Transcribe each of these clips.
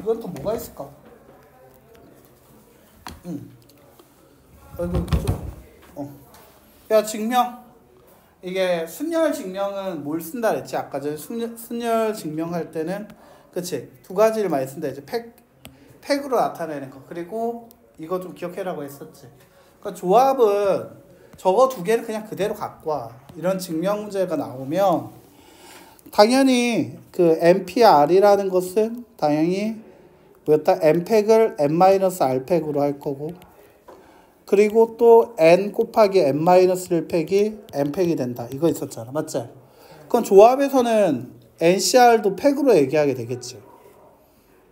이건 또 뭐가 있을까? 이거 좀 야, 증명. 이게 순열 증명은 뭘 쓴다 그랬지? 아까 전에 순열 증명할 때는 그치? 두 가지를 많이 쓴다 이제 팩으로 나타내는 거. 그리고 이거 좀 기억해라고 했었지. 그러니까 조합은 저거 두 개를 그냥 그대로 갖고 와. 이런 증명 문제가 나오면 당연히 그 NPR이라는 것은 당연히 뭐였다? N팩을 N-R팩으로 할 거고, 그리고 또 N 곱하기 N-1팩이 N팩이 된다. 이거 있었잖아. 맞지? 그건 조합에서는 NCR도 팩으로 얘기하게 되겠지.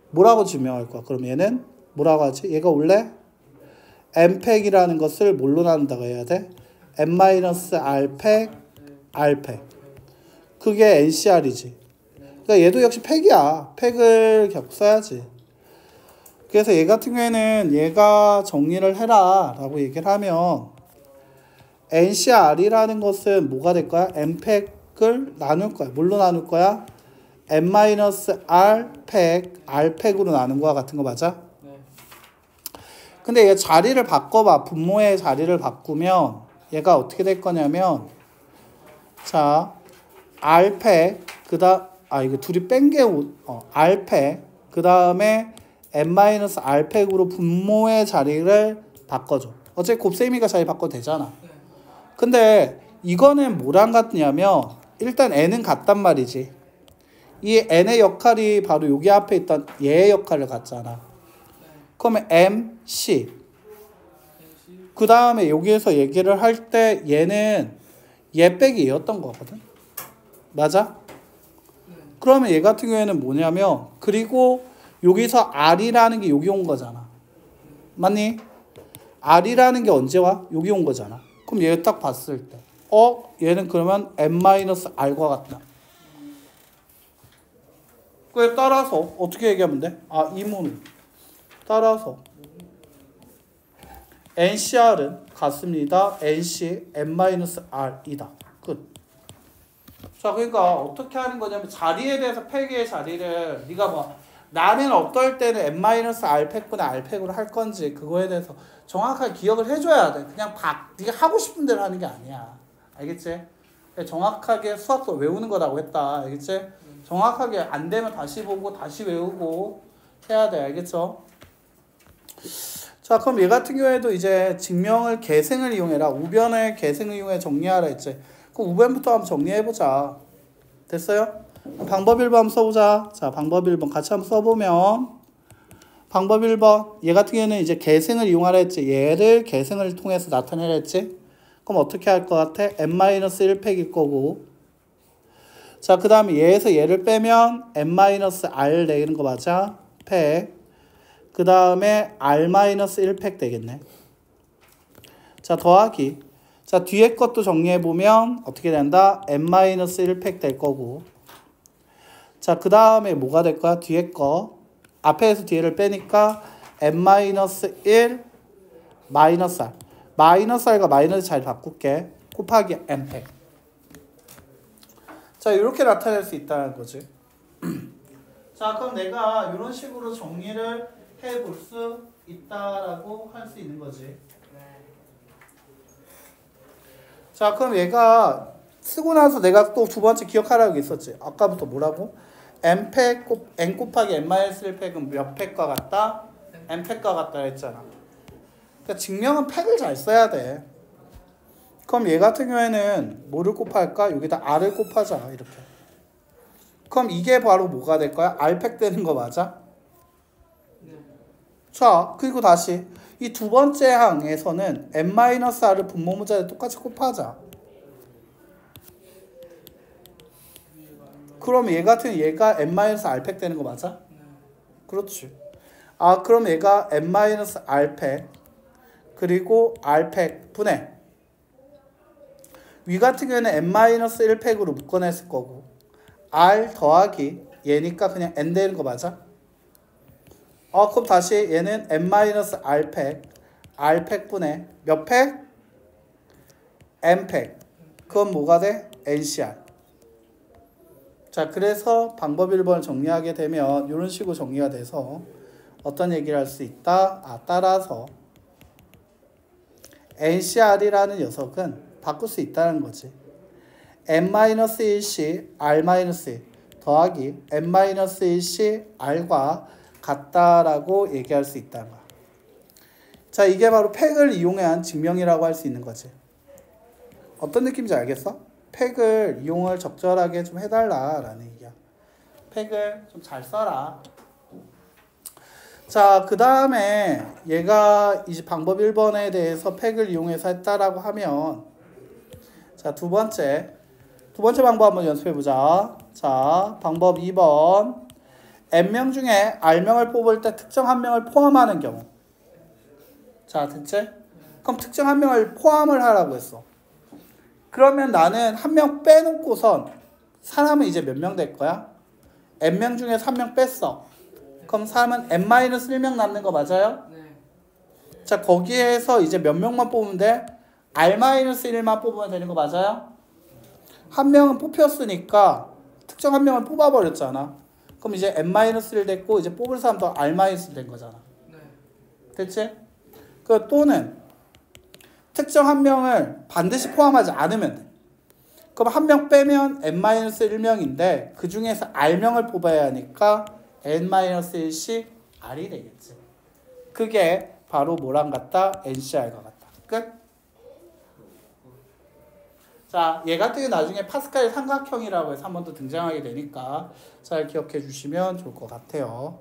뭐라고 증명할 거야? 그럼 얘는 뭐라고 하지? 얘가 원래 N팩이라는 것을 뭘로 나눈다고 해야 돼? N-R팩, R팩. 그게 NCR이지. 그러니까 얘도 역시 팩이야. 팩을 써야지. 그래서 얘 같은 경우에는 얘가 정리를 해라 라고 얘기를 하면 NCR이라는 것은 뭐가 될 거야? N팩을 나눌 거야. 뭘로 나눌 거야? N-R팩, R팩으로 나눈 거와 같은 거 맞아? 네. 근데 얘 자리를 바꿔봐. 분모의 자리를 바꾸면 얘가 어떻게 될 거냐면, 자, R팩, 이거 둘이 뺀 게, R팩, 그 다음에 N-R팩으로 분모의 자리를 바꿔줘. 어차피 곱셈이가 자리 바꿔도 되잖아. 근데 이거는 뭐랑 같냐면 일단 N은 같단 말이지. 이 N의 역할이 바로 여기 앞에 있던 얘의 역할을 갖잖아. 그러면 MC. 그 다음에 여기에서 얘기를 할 때 얘는 얘 빼기 얘였던 거거든. 맞아? 그러면 얘 같은 경우에는 뭐냐면, 그리고 여기서 R이라는 게 여기 온 거잖아. 맞니? R이라는 게 언제 와? 여기 온 거잖아. 그럼 얘 딱 봤을 때 얘는 그러면 N-R과 같다. 그에 따라서 어떻게 얘기하면 돼? 이문 따라서 NCR은 같습니다. NC N-R이다. 끝. 자, 그러니까 어떻게 하는 거냐면 자리에 대해서 팩의 자리를 네가 뭐 나는 어떨 때는 N-R팩분의 R팩으로 할 건지 그거에 대해서 정확하게 기억을 해줘야 돼. 그냥 네가 하고 싶은 대로 하는 게 아니야. 알겠지? 정확하게 수학도 외우는 거라고 했다. 알겠지? 정확하게 안 되면 다시 보고 다시 외우고 해야 돼. 알겠죠? 자, 그럼 얘 같은 경우에도 이제 증명을 계승을 이용해라. 우변을 계승을 이용해 정리하라 했지. 그럼 우변부터 한번 정리해보자. 됐어요? 방법 1번 한번 써보자. 자, 방법 1번 같이 한번 써보면, 방법 1번 얘 같은 경우에는 이제 계승을 이용하라 했지. 얘를 계승을 통해서 나타내라 했지. 그럼 어떻게 할 것 같아? N-1팩일 거고, 자, 그 다음에 얘에서 얘를 빼면 N-R 내는 거 맞아? 팩. 그 다음에 R-1팩 되겠네. 자, 더하기. 자, 뒤에 것도 정리해보면 어떻게 된다? N-1팩 될 거고. 자, 그 다음에 뭐가 될 거야? 뒤에 거. 앞에서 뒤에를 빼니까 N-1 마이너스 R. 마이너스 R과 마이너스 잘 바꿀게. 곱하기 N팩. 자, 이렇게 나타낼 수 있다는 거지. 자, 그럼 내가 이런 식으로 정리를 해볼 수 있다라고 할 수 있는 거지. 자, 그럼 얘가 쓰고 나서 내가 또 두 번째 기억하라고 있었지. 아까부터 뭐라고? N 곱하기 N-1팩은 몇 팩과 같다? N팩과 같다 했잖아. 그러니까 증명은 팩을 잘 써야 돼. 그럼 얘 같은 경우에는 뭐를 곱할까? 여기다 R을 곱하자. 이렇게. 그럼 이게 바로 뭐가 될 거야? R팩 되는 거 맞아? 자, 그리고 다시 이 두 번째 항에서는 N-R을 분모 문자에 똑같이 곱하자. 그럼 얘 같은 얘가 N-R팩 되는 거 맞아? 그렇지. 그럼 얘가 N-R팩 그리고 R팩 분해. 위 같은 경우에는 N-1팩으로 묶어냈을 거고, R 더하기 얘니까 그냥 N 되는 거 맞아? 그럼 다시 얘는 N-R팩 R팩 분해 몇 팩? N팩. 그건 뭐가 돼? NCR. 자, 그래서 방법 1번을 정리하게 되면 이런 식으로 정리가 돼서 어떤 얘기를 할 수 있다? 따라서 NCR이라는 녀석은 바꿀 수 있다는 거지. n-1시 r-1 더하기 n-1시 r과 같다라고 얘기할 수 있다는 거야. 자, 이게 바로 팩을 이용한 증명이라고 할 수 있는 거지. 어떤 느낌인지 알겠어? 팩을 이용을 적절하게 좀 해달라라는 얘기야. 팩을 좀 잘 써라. 자, 그 다음에 얘가 이제 방법 1번에 대해서 팩을 이용해서 했다라고 하면, 자, 두 번째 방법 한번 연습해보자. 자, 방법 2번. n명 중에 r명을 뽑을 때 특정 한 명을 포함하는 경우. 자, 됐지? 그럼 특정 한 명을 포함을 하라고 했어. 그러면 나는 한 명 빼놓고선 사람은 이제 몇 명 될 거야? n명 중에 3명 뺐어. 그럼 사람은 n-1명 남는 거 맞아요? 네. 자, 거기에서 이제 몇 명만 뽑으면 돼? r-1만 뽑으면 되는 거 맞아요? 한 명은 뽑혔으니까 특정 한 명을 뽑아버렸잖아. 그럼 이제 n-1 됐고 이제 뽑을 사람도 r-1 된 거잖아. 네. 됐지? 그 또는 특정 한 명을 반드시 포함하지 않으면 돼. 그럼 한 명 빼면 n-1명인데 그 중에서 r명을 뽑아야 하니까 n-1씩 r이 되겠지. 그게 바로 뭐랑 같다? NCR과 같다. 끝? 자, 얘 같은 경우 나중에 파스칼 삼각형이라고 해서 한 번 더 등장하게 되니까 잘 기억해 주시면 좋을 것 같아요.